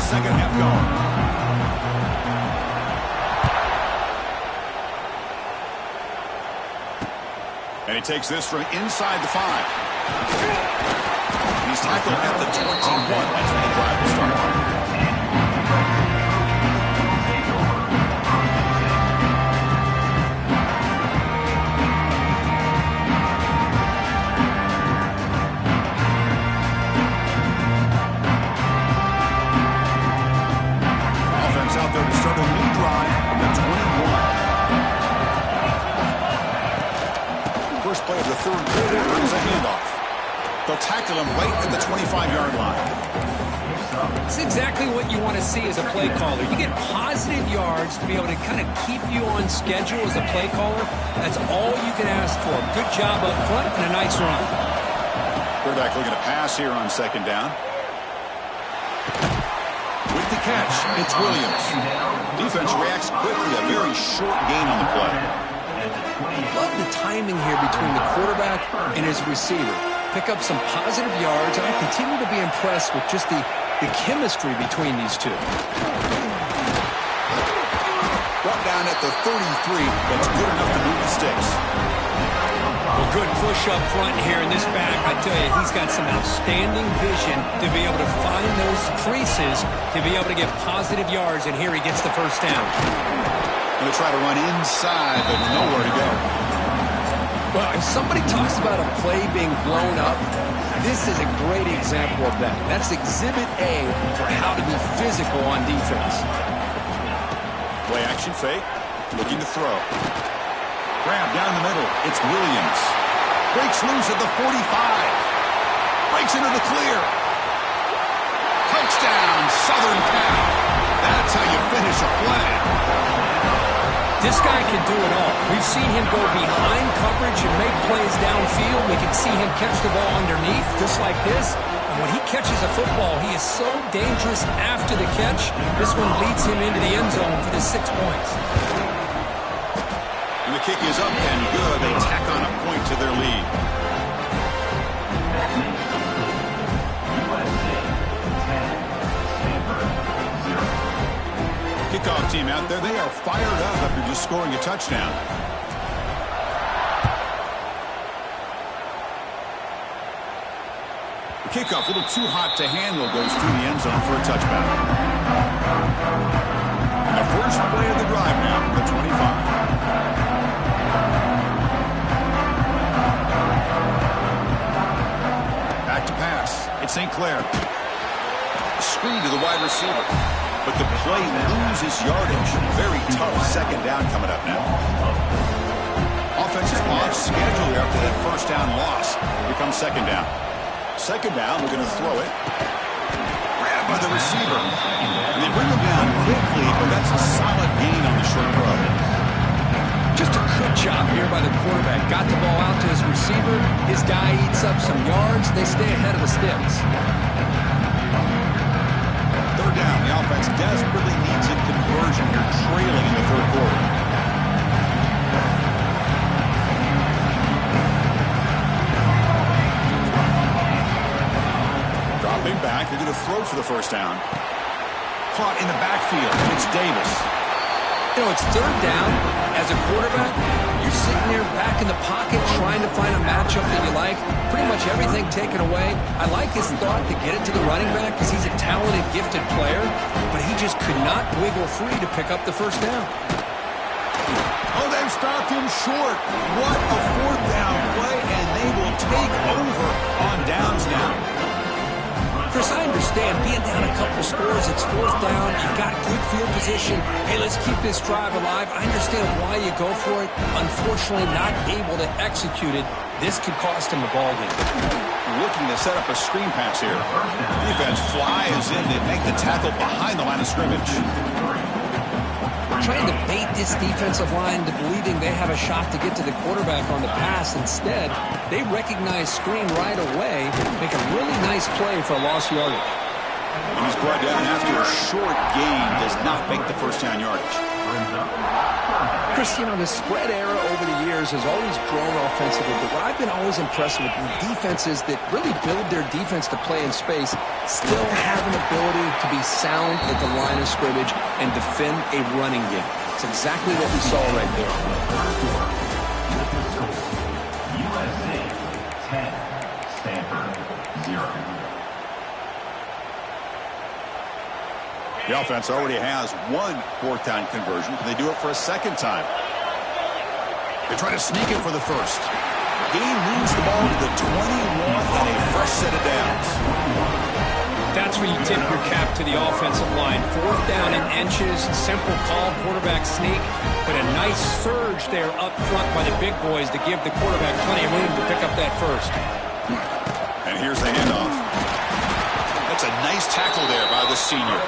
second half going. And he takes this from inside the 5. He's tackled at the 21. That's when the drive will start. Offense out there to start a new drive from the 21. First play of the third quarter is a handoff. They'll tackle him right at the 25-yard line. It's exactly what you want to see as a play caller. You get positive yards to be able to kind of keep you on schedule as a play caller. That's all you can ask for. Good job up front and a nice run. Quarterback looking to pass here on second down. With the catch, it's Williams. Defense reacts quickly. A very short gain on the play. Love the timing here between the quarterback and his receiver. Pick up some positive yards, and I continue to be impressed with just the chemistry between these two. Brought down at the 33. That's good enough to move the sticks. Well, good push up front here in this back. I tell you, he's got some outstanding vision to be able to find those creases, to be able to get positive yards, and here he gets the first down. Going to try to run inside, but nowhere to go. Well, if somebody talks about a play being blown up, this is a great example of that. That's exhibit A for how to be physical on defense. Play action fake, looking to throw. Grab down the middle. It's Williams. Breaks loose at the 45. Breaks into the clear. Touchdown, Southern Cal. That's how you finish a play. This guy can do it all. We've seen him go behind coverage and make plays downfield. We can see him catch the ball underneath, just like this. And when he catches a football, he is so dangerous after the catch. This one leads him into the end zone for the 6 points. And the kick is up and good. They tack on a point to their lead. Kickoff team out there, they are fired up after just scoring a touchdown. The kickoff, a little too hot to handle, goes through the end zone for a touchback. And the first play of the drive now from the 25. Back to pass. It's St. Clair. Screen to the wide receiver. But the play loses yardage. Very tough second down coming up now. Offense is off schedule after that first down loss. Here comes second down. Second down, we're going to throw it. Grabbed by the receiver. And they bring him down quickly, but that's a solid gain on the short throw. Just a good job here by the quarterback. Got the ball out to his receiver. His guy eats up some yards. They stay ahead of the sticks. Third down. The offense desperately needs a conversion here, trailing in the third quarter. Dropping back. They're going to throw for the first down. Caught in the backfield. It's Davis. You know, it's third down. As a quarterback, you're sitting there back in the pocket trying to find a matchup that you like. Pretty much everything taken away. I like his thought to get it to the running back because he's a talented, gifted player, but he just could not wiggle free to pick up the first down. Oh, they've stopped him short. What a fourth down play, and they will take over on downs now. Chris, I understand being down a couple scores, it's fourth down, you've got good field position. Hey, let's keep this drive alive. I understand why you go for it. Unfortunately, not able to execute it. This could cost him a ball game. Looking to set up a screen pass here. Defense flies in to make the tackle behind the line of scrimmage. Trying to bait this defensive line to believing they have a shot to get to the quarterback on the pass. Instead, they recognize screen right away, make a really nice play for a lost yardage. And He's brought down after a short gain does not make the first down yardage. Chris, you know, the spread era over the years has always grown offensively, but what I've been always impressed with the defenses that really build their defense to play in space still have an ability to be sound at the line of scrimmage and defend a running game. It's exactly what we saw right there. USA 10, Stanford 0. The offense already has one fourth down conversion. Can they do it for a second time? They try to sneak it for the first. Gain moves the ball to the 21 and a fresh set of downs. That's where you tip your cap to the offensive line. Fourth down in inches, simple call, quarterback sneak, but a nice surge there up front by the big boys to give the quarterback plenty of room to pick up that first. And here's the handoff. That's a nice tackle there by the senior.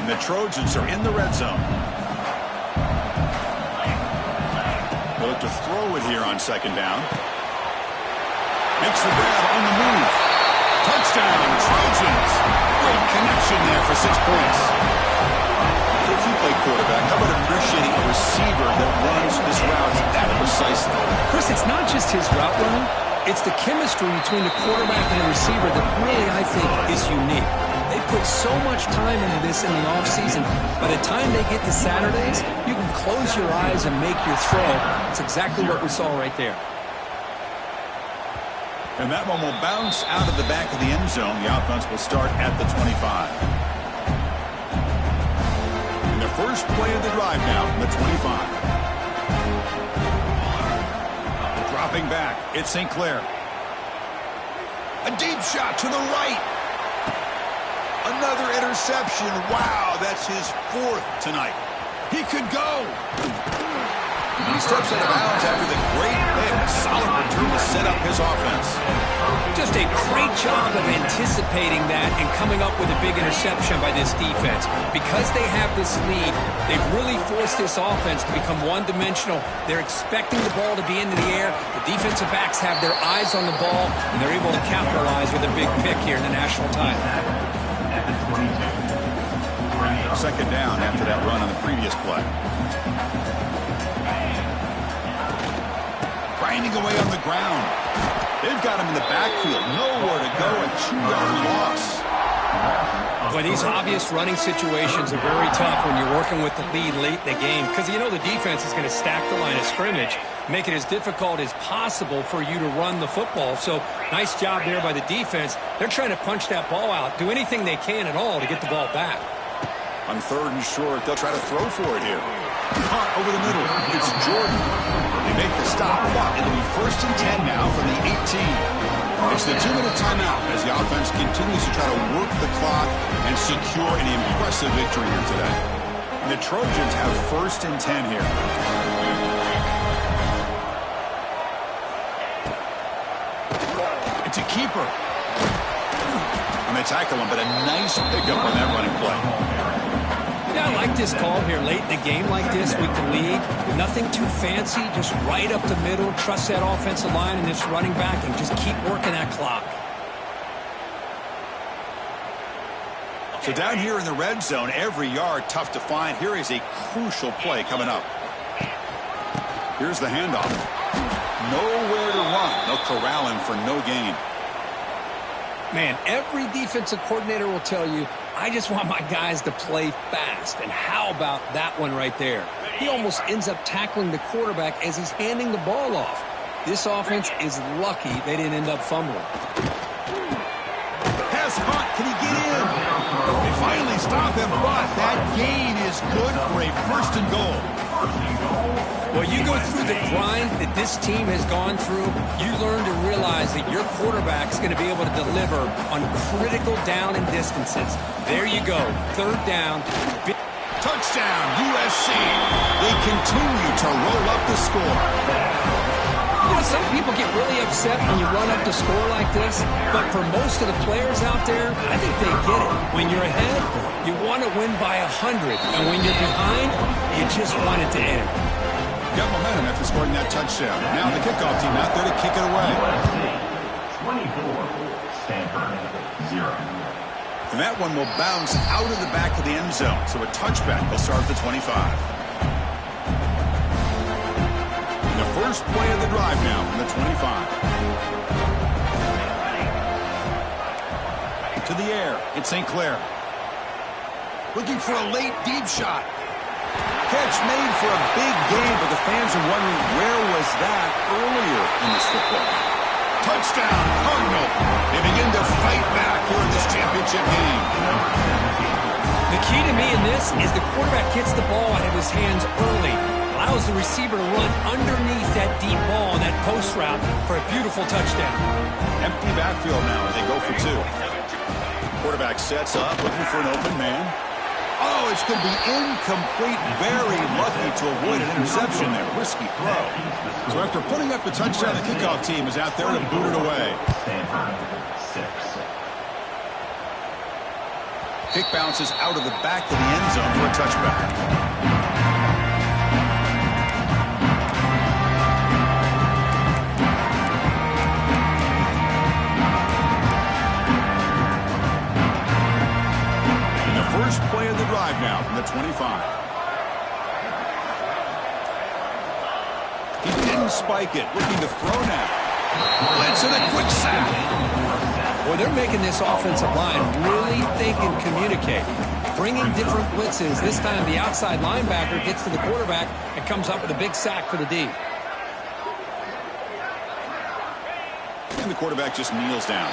And the Trojans are in the red zone. They look to throw it here on second down. Makes the grab on the move. Touchdown, Trojans. Great connection there for 6 points. If you play quarterback, how about appreciating a receiver that runs his routes that precisely? Chris, it's not just his route running. It's the chemistry between the quarterback and the receiver that really, I think, is unique. They put so much time into this in the offseason. By the time they get to Saturdays, you can close your eyes and make your throw. It's exactly what we saw right there. And that one will bounce out of the back of the end zone. The offense will start at the 25. And the first play of the drive now from the 25. Dropping back, it's St. Clair. A deep shot to the right. Another interception. Wow, that's his fourth tonight. He could go. And he steps out of bounds after the great pick. A solid return to set up his offense. Just a great job of anticipating that and coming up with a big interception by this defense. Because they have this lead, they've really forced this offense to become one-dimensional. They're expecting the ball to be into the air. The defensive backs have their eyes on the ball, and they're able to capitalize with a big pick here in the national title. Second down after that run on the previous play. Grinding away on the ground. They've got him in the backfield. Nowhere to go. A 2-yard loss. Boy, these obvious running situations are very tough when you're working with the lead late in the game because you know the defense is going to stack the line of scrimmage, make it as difficult as possible for you to run the football. So nice job there by the defense. They're trying to punch that ball out, do anything they can at all to get the ball back. On third and short, they'll try to throw for it here. Caught over the middle. It's Jordan. They make the stop. It'll be 1st and 10 now from the 18. It's the 2-minute timeout as the offense continues to try to work the clock and secure an impressive victory here today. And the Trojans have 1st and 10 here. It's a keeper. And they tackle him, but a nice pickup on that running play. Yeah, I like this call here late in the game like this with the lead. Nothing too fancy, just right up the middle. Trust that offensive line and this running back and just keep working that clock. So down here in the red zone, every yard tough to find. Here is a crucial play coming up. Here's the handoff. Nowhere to run. They'll corral him for no gain. Man, every defensive coordinator will tell you, I just want my guys to play fast. And how about that one right there? He almost ends up tackling the quarterback as he's handing the ball off. This offense is lucky they didn't end up fumbling. Pass caught. Can he get in? They finally stop him, but that gain is good for a 1st and goal. Well, you go through the grind that this team has gone through, you learn to realize that your quarterback's going to be able to deliver on critical down and distances. There you go. 3rd down. Touchdown, USC. They continue to roll up the score. Some people get really upset when you run up to score like this, but for most of the players out there, I think they get it. When you're ahead, you want to win by 100, and when you're behind, you just want it to end. Got momentum after scoring that touchdown. Now the kickoff team out there to kick it away. USC 24, Stanford 0. And that one will bounce out of the back of the end zone, so a touchback will start at the 25. The first play of the drive now from the 25. To the air, it's St. Clair. Looking for a late deep shot. Catch made for a big game, but the fans are wondering where was that earlier in this football. Touchdown, Cardinal. They begin to fight back here in this championship game. The key to me in this is the quarterback gets the ball out of his hands early, allows the receiver to run underneath that deep ball, that post route for a beautiful touchdown. Empty backfield now as they go for two. Quarterback sets up, looking for an open man. Oh, it's going to be incomplete. Very lucky to avoid an interception there. Risky throw. So after putting up the touchdown, the kickoff team is out there to boot it away. Stanford 6. Kick bounces out of the back of the end zone for a touchback. First play of the drive now from the 25. He didn't spike it. Looking to throw now. Blitz and a quick sack. Well, they're making this offensive line really think and communicate. Bringing different blitzes. This time the outside linebacker gets to the quarterback and comes up with a big sack for the D. And the quarterback just kneels down.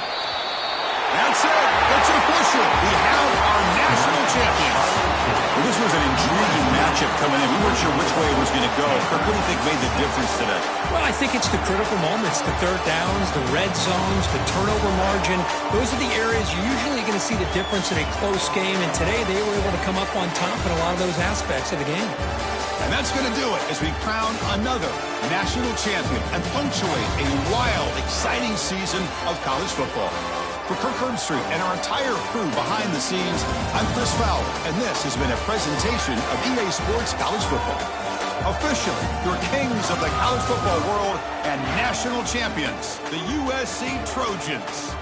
That's it. It's official. We have our national champions. Well, this was an intriguing matchup coming in. We weren't sure which way it was going to go. Kirk, what do you think made the difference today? Well, I think it's the critical moments, the third downs, the red zones, the turnover margin. Those are the areas you're usually going to see the difference in a close game. And today they were able to come up on top in a lot of those aspects of the game. And that's going to do it as we crown another national champion and punctuate a wild, exciting season of college football. For Kirk Herbstreit and our entire crew behind the scenes, I'm Chris Fowler, and this has been a presentation of EA Sports College Football. Officially, your kings of the college football world and national champions, the USC Trojans.